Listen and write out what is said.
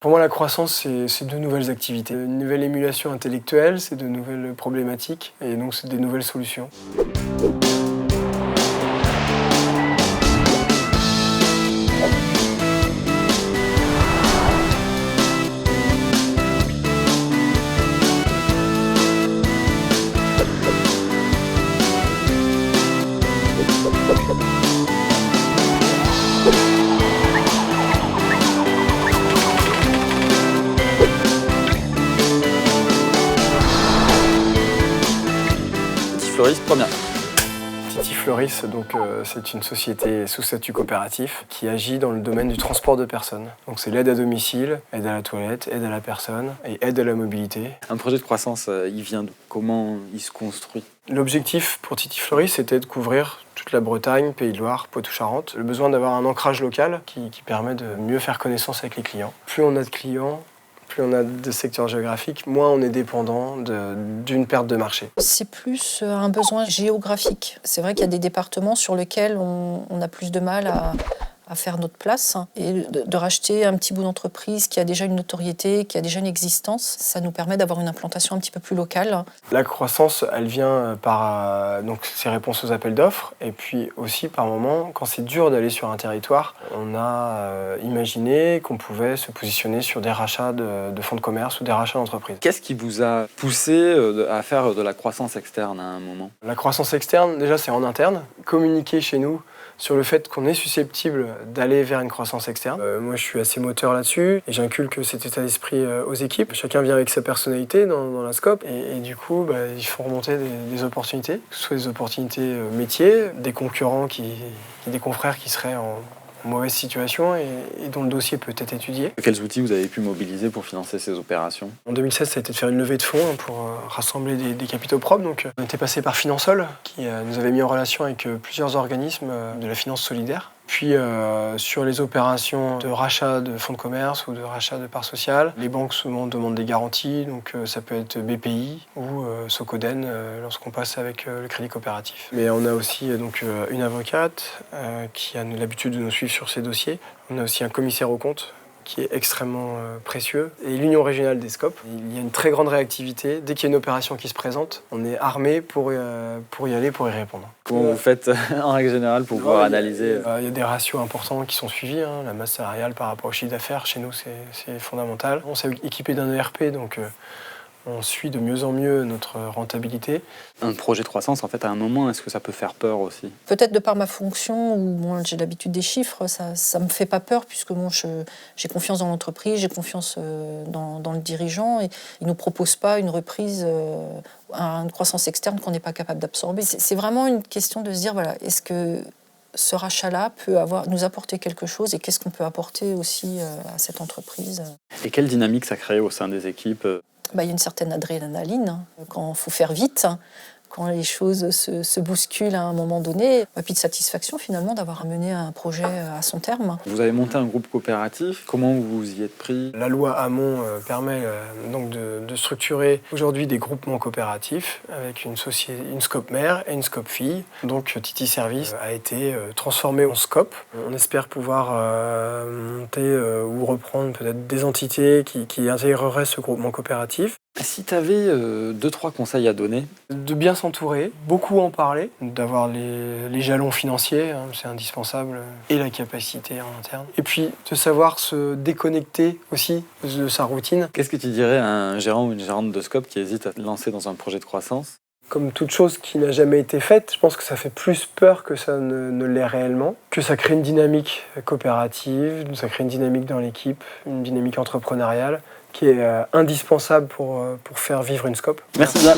Pour moi, la croissance, c'est de nouvelles activités. Une nouvelle émulation intellectuelle, c'est de nouvelles problématiques, et donc c'est des nouvelles solutions. Petit Fleuriste, première. Titi Fleuris, donc, c'est une société sous statut coopératif qui agit dans le domaine du transport de personnes. Donc c'est l'aide à domicile, aide à la toilette, aide à la personne et aide à la mobilité. Un projet de croissance, il vient d'où? Comment il se construit? L'objectif pour Titi Fleuris, c'était de couvrir toute la Bretagne, Pays de Loire, Poitou-Charentes. Le besoin d'avoir un ancrage local qui permet de mieux faire connaissance avec les clients. Plus on a de clients, plus on a de secteurs géographiques, moins on est dépendant d'une perte de marché. C'est plus un besoin géographique. C'est vrai qu'il y a des départements sur lesquels on a plus de mal à faire notre place. Et de racheter un petit bout d'entreprise qui a déjà une notoriété, qui a déjà une existence, ça nous permet d'avoir une implantation un petit peu plus locale. La croissance, elle vient par donc, ces réponses aux appels d'offres, et puis aussi par moments, quand c'est dur d'aller sur un territoire, on a imaginé qu'on pouvait se positionner sur des rachats de fonds de commerce ou des rachats d'entreprises. Qu'est-ce qui vous a poussé à faire de la croissance externe à un moment? La croissance externe, déjà, c'est en interne. Communiquer chez nous sur le fait qu'on est susceptible d'aller vers une croissance externe. Moi, je suis assez moteur là-dessus et j'inculque cet état d'esprit aux équipes. Chacun vient avec sa personnalité dans la scope et du coup, il faut remonter des opportunités, que ce soit des opportunités métiers, des concurrents, des confrères qui seraient en mauvaise situation et dont le dossier peut être étudié. Quels outils vous avez pu mobiliser pour financer ces opérations? En 2016, ça a été de faire une levée de fonds pour rassembler des capitaux propres. Donc, on était passé par Finansol, qui nous avait mis en relation avec plusieurs organismes de la finance solidaire. Puis, sur les opérations de rachat de fonds de commerce ou de rachat de parts sociales, les banques souvent demandent des garanties. Donc, ça peut être BPI ou Socoden lorsqu'on passe avec le crédit coopératif. Mais on a aussi donc, une avocate qui a l'habitude de nous suivre sur ces dossiers. On a aussi un commissaire aux comptes qui est extrêmement précieux, et l'Union régionale des SCOP. Il y a une très grande réactivité. Dès qu'il y a une opération qui se présente, on est armé pour y aller, pour y répondre. Comment vous faites en règle générale pour pouvoir analyser? Il y a des ratios importants qui sont suivis. La masse salariale par rapport au chiffre d'affaires, chez nous, c'est fondamental. On s'est équipé d'un ERP, donc on suit de mieux en mieux notre rentabilité. Un projet de croissance, en fait, à un moment, est-ce que ça peut faire peur aussi? Peut-être de par ma fonction, où j'ai l'habitude des chiffres, ça me fait pas peur, puisque j'ai confiance dans l'entreprise, j'ai confiance dans le dirigeant, et il nous propose pas une reprise, une croissance externe qu'on n'est pas capable d'absorber. C'est vraiment une question de se dire, voilà, est-ce que ce rachat-là peut nous apporter quelque chose, et qu'est-ce qu'on peut apporter aussi à cette entreprise? Et quelle dynamique ça crée au sein des équipes? Il y a une certaine adrénaline quand il faut faire vite, quand les choses se bousculent à un moment donné, et puis de satisfaction finalement d'avoir mené un projet à son terme. Vous avez monté un groupe coopératif, comment vous y êtes pris? La loi Hamon permet donc de structurer aujourd'hui des groupements coopératifs avec une SCOP mère et une SCOP fille. Donc Titi Service a été transformé en SCOP. On espère pouvoir monter ou reprendre peut-être des entités qui intégreraient ce groupement coopératif. Si tu avais 2-3 conseils à donner? De bien s'entourer, beaucoup en parler, d'avoir les jalons financiers, c'est indispensable, et la capacité en interne. Et puis de savoir se déconnecter aussi de sa routine. Qu'est-ce que tu dirais à un gérant ou une gérante de SCOP qui hésite à te lancer dans un projet de croissance? Comme toute chose qui n'a jamais été faite, je pense que ça fait plus peur que ça ne l'est réellement, que ça crée une dynamique coopérative, ça crée une dynamique dans l'équipe, une dynamique entrepreneuriale qui est indispensable pour faire vivre une SCOP. Merci bien.